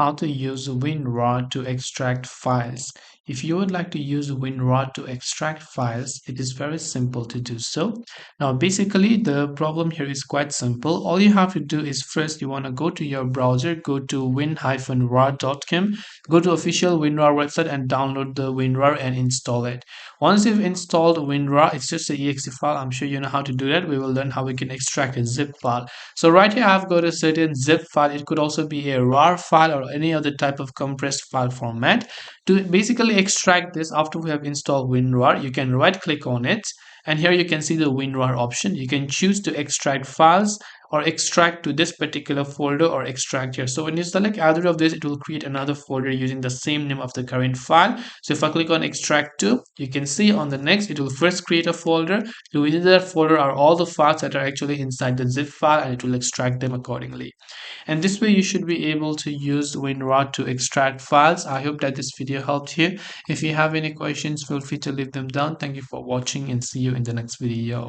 how to use WinRAR to extract files. If you would like to use WinRAR to extract files, it is very simple to do so. Now, basically, the problem here is quite simple. All you have to do is first you want to go to your browser, go to win-rar.com, go to official WinRAR website and download the WinRAR and install it. Once you've installed WinRAR, it's just an exe file. I'm sure you know how to do that. We will learn how we can extract a zip file. So right here, I've got a certain zip file. It could also be a RAR file or any other type of compressed file format. To basically extract this, after we have installed WinRAR, you can right click on it, and here you can see the WinRAR option. You can choose to extract files or extract to this particular folder or extract here. So when you select either of this, it will create another folder using the same name of the current file. So if I click on extract to, you can see on the next, it will first create a folder. So within that folder are all the files that are actually inside the zip file, and it will extract them accordingly. And this way you should be able to use WinRAR to extract files. I hope that this video helped you. If you have any questions, feel free to leave them down. Thank you for watching and see you in the next video.